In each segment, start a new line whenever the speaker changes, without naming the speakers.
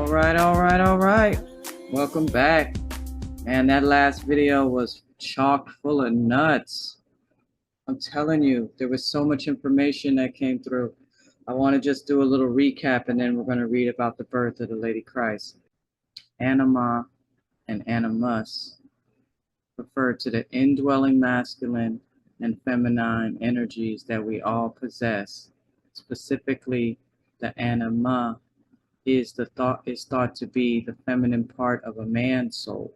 All right. Welcome back. Man, that last video was chock full of nuts. I'm telling you, there was so much information that came through. I want to just do a little recap and then we're going to read about the birth of the Lady Christ. Anima and animus refer to the indwelling masculine and feminine energies that we all possess. Specifically, the anima is thought to be the feminine part of a man's soul,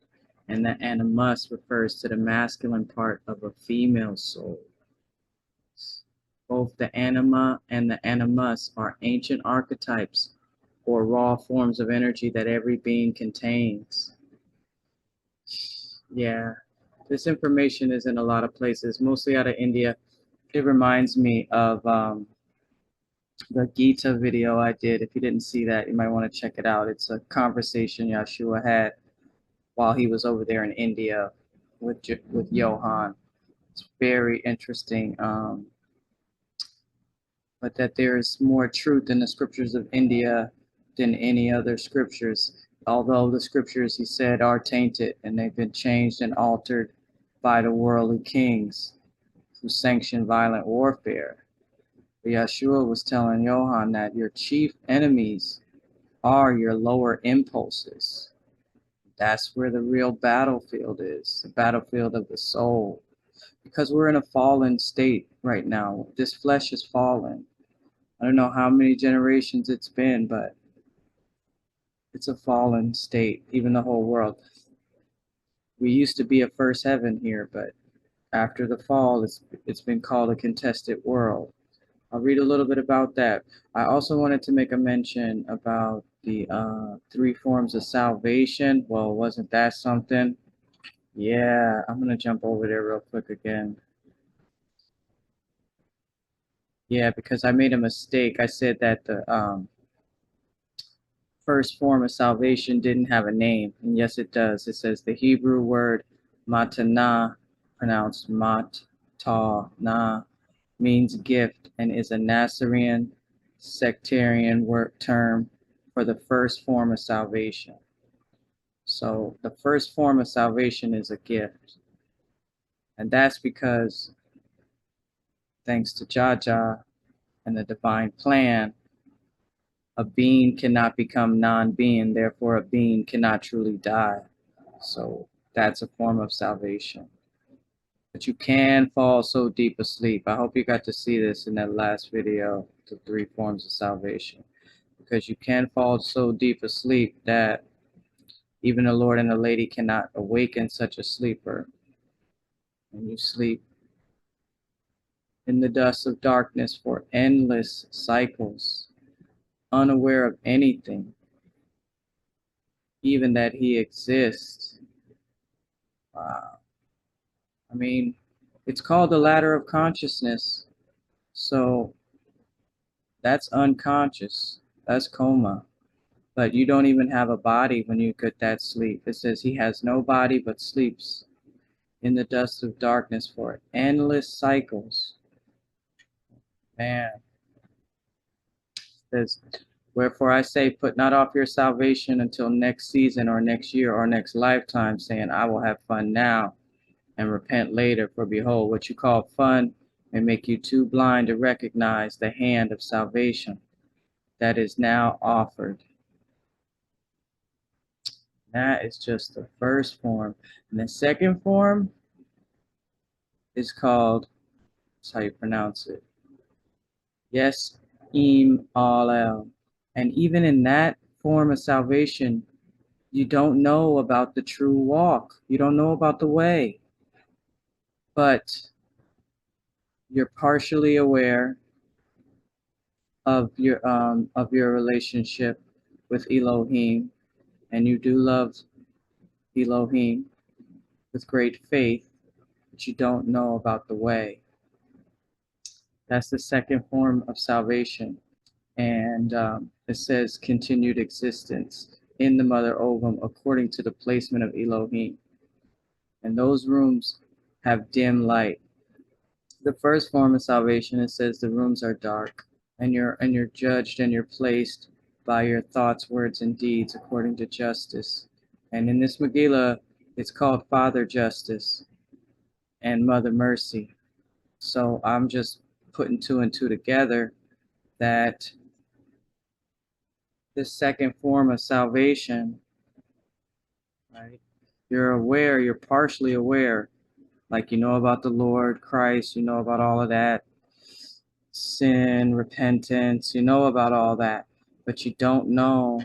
and the animus refers to the masculine part of a female soul. Both the anima and the animus are ancient archetypes or raw forms of energy that every being contains. Yeah, this information is in a lot of places, mostly out of India. It reminds me of the Gita video I did. If you didn't see that, you might want to check it out. It's a conversation Yeshua had while he was over there in India with Johann. It's very interesting, but that there's more truth in the scriptures of India than any other scriptures. Although the scriptures, he said, are tainted and they've been changed and altered by the worldly kings who sanction violent warfare. But Yeshua was telling Johann that your chief enemies are your lower impulses. That's where the real battlefield is, the battlefield of the soul. Because we're in a fallen state right now. This flesh is fallen. I don't know how many generations it's been, but it's a fallen state, even the whole world. We used to be a first heaven here, but after the fall, it's been called a contested world. I'll read a little bit about that. I also wanted to make a mention about the three forms of salvation. Well, wasn't that something? Yeah, I'm going to jump over there real quick again. Yeah, because I made a mistake. I said that the first form of salvation didn't have a name. And yes, it does. It says the Hebrew word matana, pronounced mat-ta-na, means gift and is a Nasarean sectarian term for the first form of salvation. So the first form of salvation is a gift. And that's because, thanks to Jahnah and the divine plan, a being cannot become non-being, therefore a being cannot truly die. So that's a form of salvation. But you can fall so deep asleep. I hope you got to see this in that last video, the three forms of salvation. Because you can fall so deep asleep that even the Lord and the Lady cannot awaken such a sleeper. And you sleep in the dust of darkness for endless cycles, unaware of anything, even that he exists. Wow. I mean, it's called the ladder of consciousness. So that's unconscious. That's coma. But you don't even have a body when you get that sleep. It says he has no body but sleeps in the dust of darkness for endless cycles. Man. It says, wherefore I say, put not off your salvation until next season or next year or next lifetime, saying, I will have fun now and repent later. For behold, what you call fun may make you too blind to recognize the hand of salvation that is now offered. That is just the first form. And the second form is called, that's how you pronounce it, yes, im alel. And even in that form of salvation, you don't know about the true walk. You don't know about the way. But you're partially aware of your relationship with Elohim, and you do love Elohim with great faith, but you don't know about the way. That's the second form of salvation. And it says continued existence in the mother ovum according to the placement of Elohim. And those rooms have dim light. The first form of salvation, it says the rooms are dark, and you're judged and you're placed by your thoughts, words, and deeds according to justice. And in this Megillah, it's called Father Justice and Mother Mercy. So I'm just putting two and two together that this second form of salvation, right? You're aware, you're partially aware, like you know about the Lord Christ, you know about all of that, sin, repentance, you know about all that, but you don't know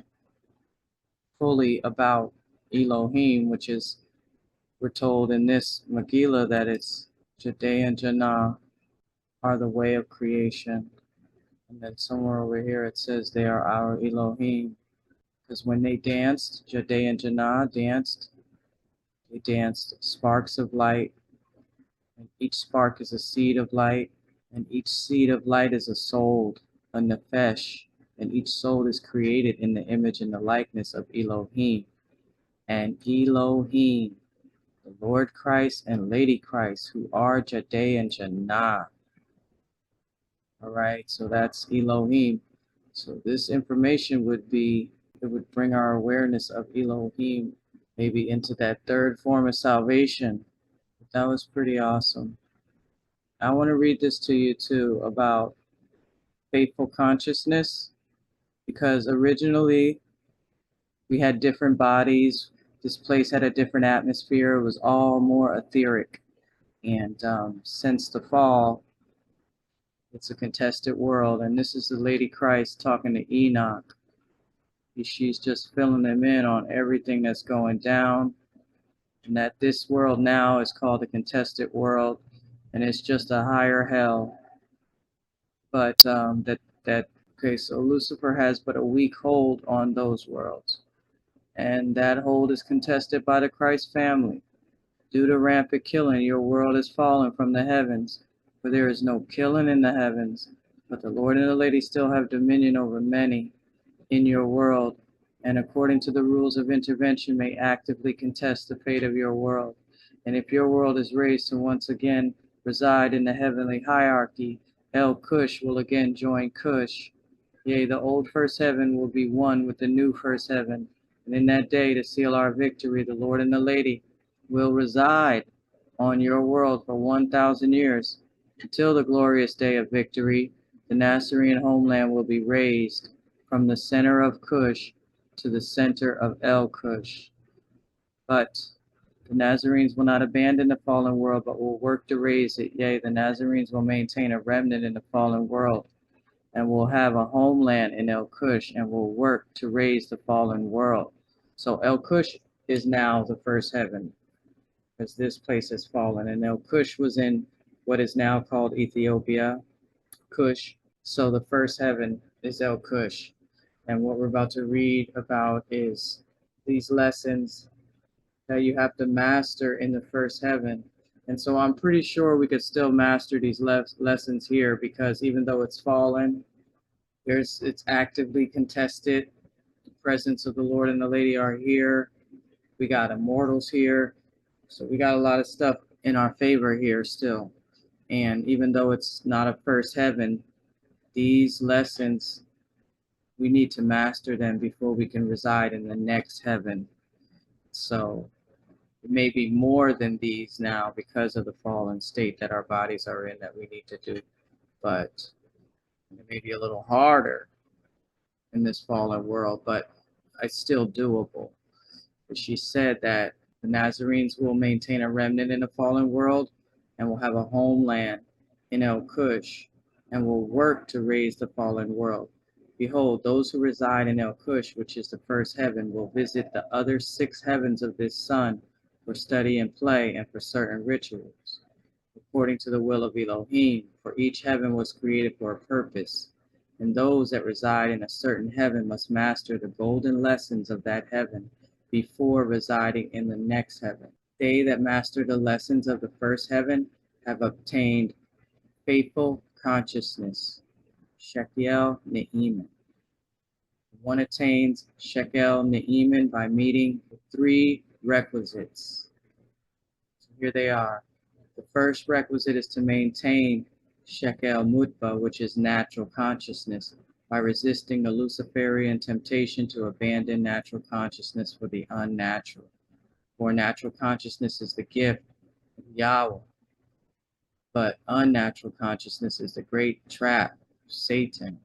fully about Elohim, which is, we're told in this Megillah that it's Jahnah and Jahnah are the way of creation. And then somewhere over here it says they are our Elohim. Because when they danced, Jahnah and Jahnah danced, they danced sparks of light, and each spark is a seed of light, and each seed of light is a soul, a nefesh, and each soul is created in the image and the likeness of Elohim. And Elohim, the Lord Christ and Lady Christ, who are Jahnah and Jahnah. All right, so that's Elohim. So this information would be, it would bring our awareness of Elohim maybe into that third form of salvation. That was pretty awesome. I want to read this to you too about faithful consciousness, because originally we had different bodies. This place had a different atmosphere. It was all more etheric. And since the fall, it's a contested world. And this is the Lady Christ talking to Enoch. She's just filling him in on everything that's going down. And that this world now is called the contested world. And it's just a higher hell. But okay, so Lucifer has but a weak hold on those worlds. And that hold is contested by the Christ family. Due to rampant killing, your world is fallen from the heavens, for there is no killing in the heavens. But the Lord and the Lady still have dominion over many in your world, and according to the rules of intervention may actively contest the fate of your world. And if your world is raised to once again reside in the heavenly hierarchy, El Cush will again join Cush. Yea, the old first heaven will be one with the new first heaven. And in that day, to seal our victory, the Lord and the Lady will reside on your world for 1,000 years. Until the glorious day of victory, the Nasarean homeland will be raised from the center of Cush to the center of El Cush. But the Nazarenes will not abandon the fallen world, but will work to raise it. Yea, the Nazarenes will maintain a remnant in the fallen world, and will have a homeland in El Cush, and will work to raise the fallen world. So El Cush is now the first heaven, because this place has fallen. And El Cush was in what is now called Ethiopia, Cush. So the first heaven is El Cush. And what we're about to read about is these lessons that you have to master in the first heaven. And so I'm pretty sure we could still master these lessons here, because even though it's fallen, it's actively contested. The presence of the Lord and the Lady are here. We got immortals here. So we got a lot of stuff in our favor here still. And even though it's not a first heaven, these lessons, we need to master them before we can reside in the next heaven. So it may be more than these now because of the fallen state that our bodies are in that we need to do. But it may be a little harder in this fallen world, but it's still doable. But she said that the Nazarenes will maintain a remnant in the fallen world and will have a homeland in El Cush and will work to raise the fallen world. Behold, those who reside in El Cush, which is the first heaven, will visit the other 6 heavens of this sun for study and play and for certain rituals, according to the will of Elohim, for each heaven was created for a purpose. And those that reside in a certain heaven must master the golden lessons of that heaven before residing in the next heaven. They that master the lessons of the first heaven have obtained faithful consciousness, Shekel Ne'iman. One attains Shekel Ne'iman by meeting the 3 requisites. So here they are. The first requisite is to maintain Shekel Mutba, which is natural consciousness. by resisting the Luciferian temptation to abandon natural consciousness for the unnatural. For natural consciousness is the gift of Yahweh, but unnatural consciousness is the great trap of Satan.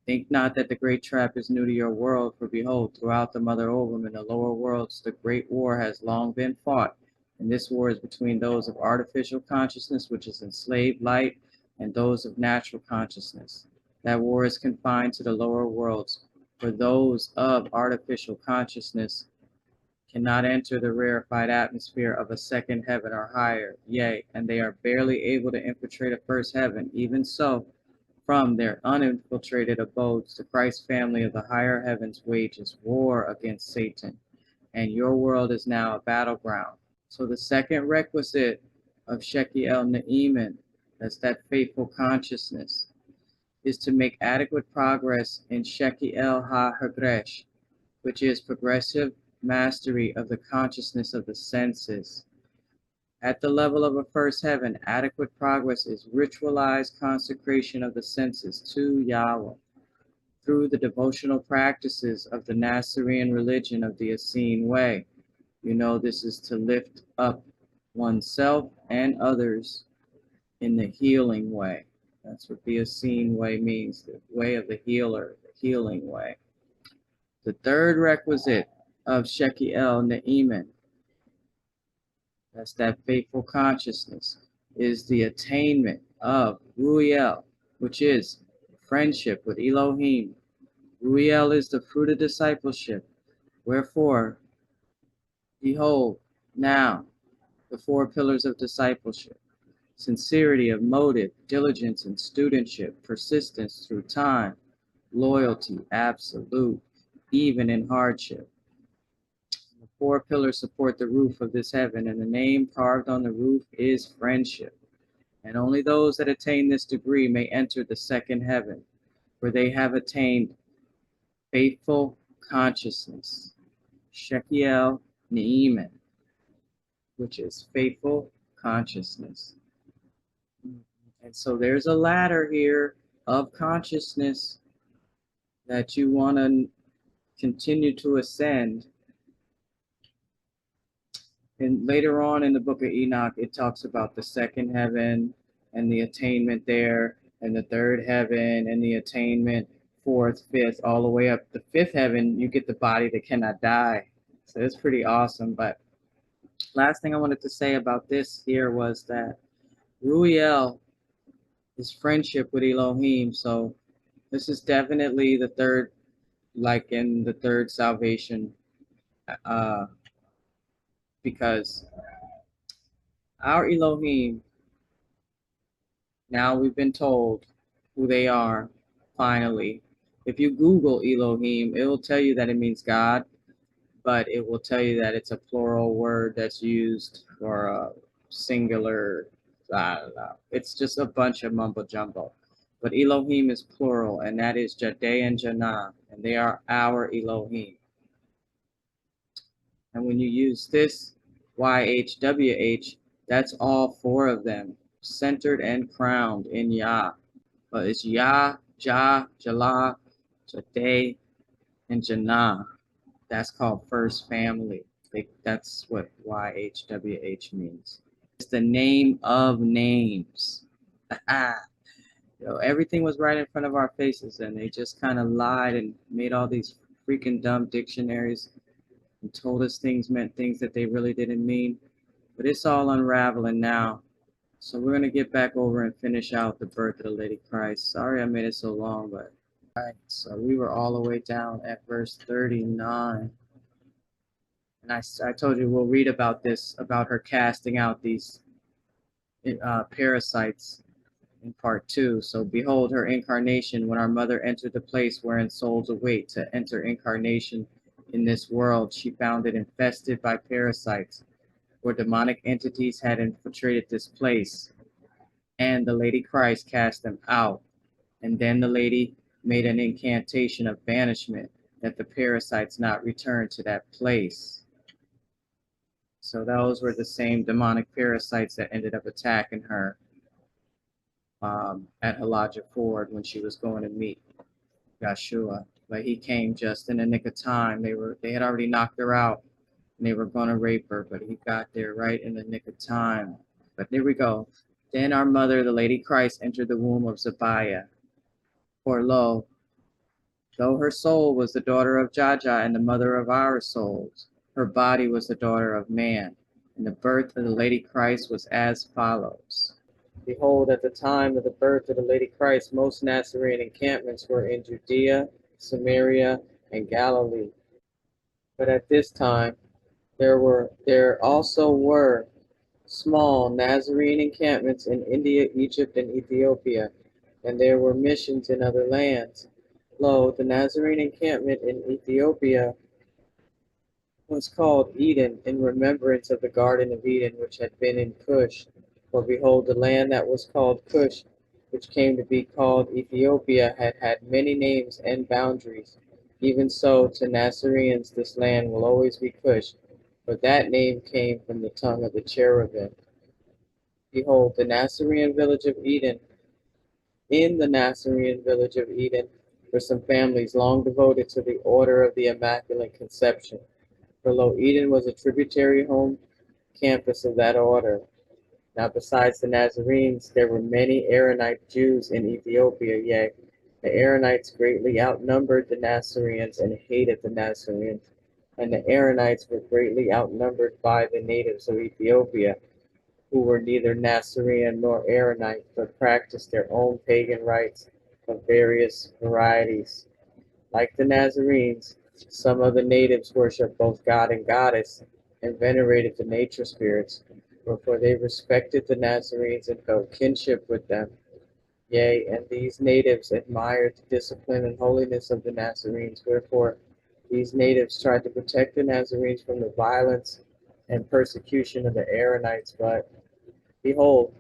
Think not that the great trap is new to your world, for behold, throughout the mother ovum in the lower worlds, the great war has long been fought. And this war is between those of artificial consciousness, which is enslaved light, and those of natural consciousness. That war is confined to the lower worlds, for those of artificial consciousness cannot enter the rarefied atmosphere of a second heaven or higher, yea, and they are barely able to infiltrate a first heaven. Even so, from their uninfiltrated abodes, the Christ family of the higher heavens wages war against Satan, and your world is now a battleground. So the second requisite of Shekiel Ne'iman, that's that faithful consciousness, is to make adequate progress in Shekiel HaHagresh, which is progressive mastery of the consciousness of the senses. At the level of a first heaven, adequate progress is ritualized consecration of the senses to Yahweh through the devotional practices of the Nasarean religion of the Essene way. You know, this is to lift up oneself and others in the healing way. That's what the Essene way means, the way of the healer, the healing way. The third requisite of Shekiel Ne'iman, that's that faithful consciousness, is the attainment of Ruiel, which is friendship with Elohim. Ruiel is the fruit of discipleship. Wherefore, behold, now, the four pillars of discipleship: sincerity of motive, diligence in studentship, persistence through time, loyalty, absolute, even in hardship. The four pillars support the roof of this heaven, and the name carved on the roof is friendship. And only those that attain this degree may enter the second heaven, where they have attained faithful consciousness, Shekiel Ne'iman, which is faithful consciousness. And so there's a ladder here of consciousness that you want to continue to ascend. And later on in the book of Enoch, it talks about the second heaven and the attainment there, and the third heaven and the attainment, fourth, fifth, all the way up the fifth heaven. You get the body that cannot die. So it's pretty awesome. But last thing I wanted to say about this here was that Ruiel is friendship with Elohim. So this is definitely the third, like in the third salvation, because our Elohim, now we've been told who they are, finally. If you Google Elohim, it will tell you that it means God, but it will tell you that it's a plural word that's used for a singular, I don't know. It's just a bunch of mumbo jumbo. But Elohim is plural, and that is Jahnah and Jahnah, and they are our Elohim. And when you use this YHWH, that's all four of them, centered and crowned in Yah. But it's Yah, Jah, Jalah, Jahnah, and Jahnah. That's called first family. That's what YHWH means. It's the name of names. Everything was right in front of our faces, and they just kind of lied and made all these freaking dumb dictionaries and told us things meant things that they really didn't mean. But it's all unraveling now. So we're going to get back over and finish out the birth of the Lady Christ. Sorry I made it so long, but all right. So we were all the way down at verse 39. And I told you we'll read about this, about her casting out these parasites in part 2. So behold her incarnation when our mother entered the place wherein souls await to enter incarnation in this world. She found it infested by parasites, where demonic entities had infiltrated this place, and the Lady Christ cast them out. And then the lady made an incantation of banishment, that the parasites not return to that place. So those were the same demonic parasites that ended up attacking her at Halaja Ford when she was going to meet Yeshua. But he came just in the nick of time. They had already knocked her out and they were gonna rape her, but he got there right in the nick of time. But there we go. Then our mother, the Lady Christ, entered the womb of Zabiah. For lo, though her soul was the daughter of Jahnah and the mother of our souls, her body was the daughter of man. And the birth of the Lady Christ was as follows. Behold, at the time of the birth of the Lady Christ, most Nasarean encampments were in Judea, Samaria, and Galilee. But at this time there also were small Nazarean encampments in India, Egypt, and Ethiopia, and there were missions in other lands. Lo, the Nazarene encampment in Ethiopia was called Eden, in remembrance of the Garden of Eden, which had been in Cush. For behold, the land that was called Cush, which came to be called Ethiopia, had had many names and boundaries. Even so, to Nazareans this land will always be Cush, for that name came from the tongue of the cherubim. Behold, the Nazarean village of Eden. In the Nasarean village of Eden were some families long devoted to the order of the Immaculate Conception. For lo, Eden was a tributary home campus of that order. Now besides the Nazarenes, there were many Aaronite Jews in Ethiopia, yea, the Aaronites greatly outnumbered the Nazareans and hated the Nazareans. And the Aaronites were greatly outnumbered by the natives of Ethiopia, who were neither Nasarean nor Aaronite, but practiced their own pagan rites of various varieties. Like the Nazarenes, some of the natives worshipped both God and Goddess, and venerated the nature spirits, wherefore they respected the Nazarenes and felt kinship with them. Yea, and these natives admired the discipline and holiness of the Nazarenes, wherefore these natives tried to protect the Nazarenes from the violence and persecution of the Aaronites, but behold,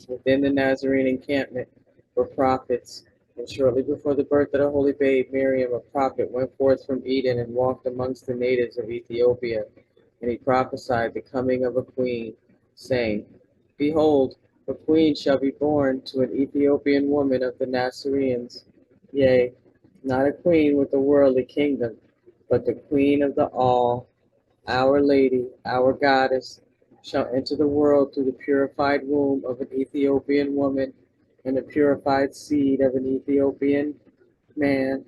within the Nazarene encampment were prophets, and shortly before the birth of the holy babe, Miriam, a prophet, went forth from Eden and walked amongst the natives of Ethiopia. And he prophesied the coming of a queen, saying, Behold, a queen shall be born to an Ethiopian woman of the Nazareans. Yea, not a queen with a worldly kingdom, but the queen of the all, our Lady, our Goddess, shall enter the world through the purified womb of an Ethiopian woman and the purified seed of an Ethiopian man.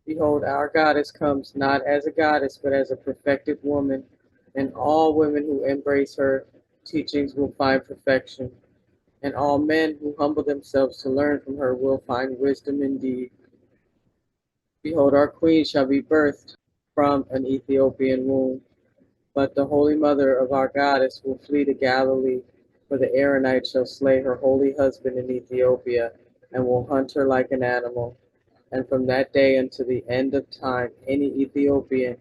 Behold, our Goddess comes not as a goddess, but as a perfected woman, and all women who embrace her teachings will find perfection, and all men who humble themselves to learn from her will find wisdom indeed. Behold, our queen shall be birthed from an Ethiopian womb. But the holy mother of our goddess will flee to Galilee, for the Aaronites shall slay her holy husband in Ethiopia, and will hunt her like an animal. And from that day unto the end of time, any Ethiopian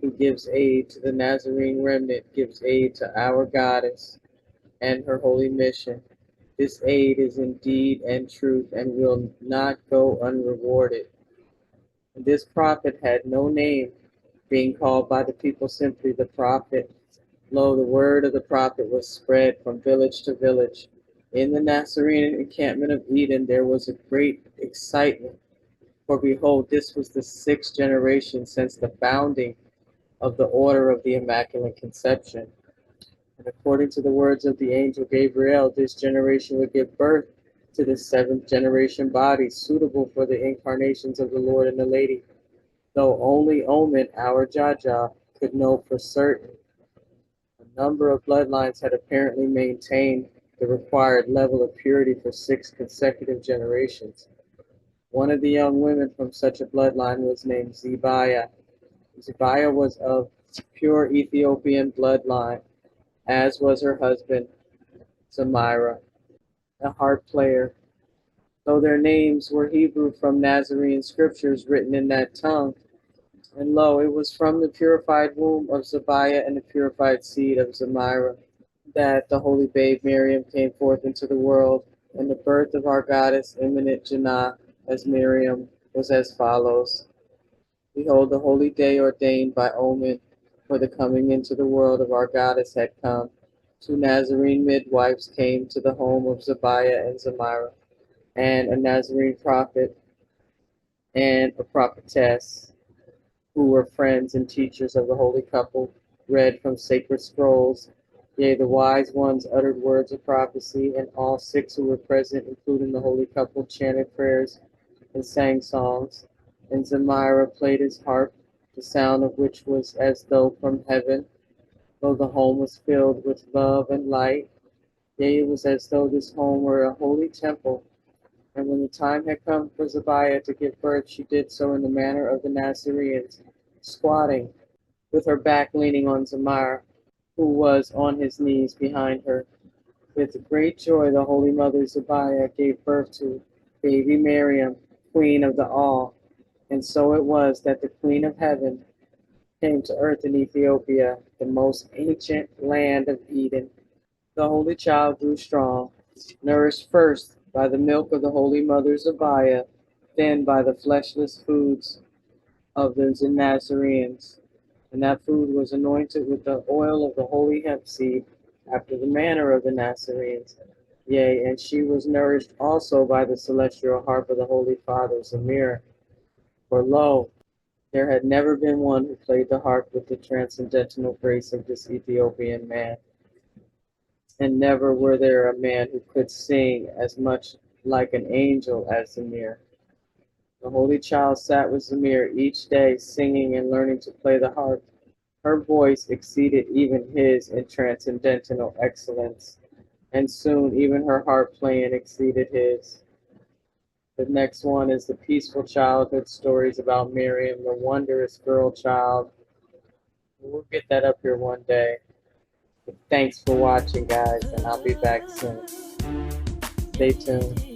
who gives aid to the Nazarene remnant gives aid to our goddess and her holy mission. This aid is in deed and truth, and will not go unrewarded. And this prophet had no name, being called by the people simply the prophet. Lo, the word of the prophet was spread from village to village. In the Nazarene encampment of Eden there was a great excitement, for behold, this was the sixth generation since the founding of the order of the Immaculate Conception. And according to the words of the angel Gabriel, this generation would give birth to the seventh generation body, suitable for the incarnations of the Lord and the Lady, though only Omen, our Jahnah, could know for certain. A number of bloodlines had apparently maintained the required level of purity for 6 consecutive generations. One of the young women from such a bloodline was named Zibiah. Zibiah was of pure Ethiopian bloodline, as was her husband, Zamira, a harp player. Though their names were Hebrew from Nazarean scriptures written in that tongue, and lo, it was from the purified womb of Zabiah and the purified seed of Zamira that the holy babe Miriam came forth into the world, and the birth of our goddess, eminent Jahnah, as Miriam, was as follows. Behold, the holy day ordained by Omen for the coming into the world of our goddess had come. 2 Nazarene midwives came to the home of Zabiah and Zamira, and a Nazarene prophet, and a prophetess, who were friends and teachers of the holy couple, read from sacred scrolls. Yea, the wise ones uttered words of prophecy, and all six who were present, including the holy couple, chanted prayers and sang songs. And Zemira played his harp, the sound of which was as though from heaven, though the home was filled with love and light. Yea, it was as though this home were a holy temple. And when the time had come for Zabiah to give birth, she did so in the manner of the Nasareans, squatting, with her back leaning on Zemira, who was on his knees behind her. With great joy, the Holy Mother Zabiah gave birth to baby Miriam, Queen of the All. And so it was that the Queen of Heaven came to earth in Ethiopia, the most ancient land of Eden. The Holy Child grew strong, nourished first by the milk of the Holy Mother Zabiah, then by the fleshless foods of the Nazareans. And that food was anointed with the oil of the holy hemp seed, after the manner of the Nazareans. Yea, and she was nourished also by the celestial harp of the Holy Father Zamir. For lo, there had never been one who played the harp with the transcendental grace of this Ethiopian man, and never were there a man who could sing as much like an angel as Zamir. The Holy Child sat with Zamir each day, singing and learning to play the harp. Her voice exceeded even his in transcendental excellence, and soon even her harp playing exceeded his. The next one is the peaceful childhood stories about Miriam, the wondrous girl child. We'll get that up here one day. But thanks for watching, guys, and I'll be back soon. Stay tuned.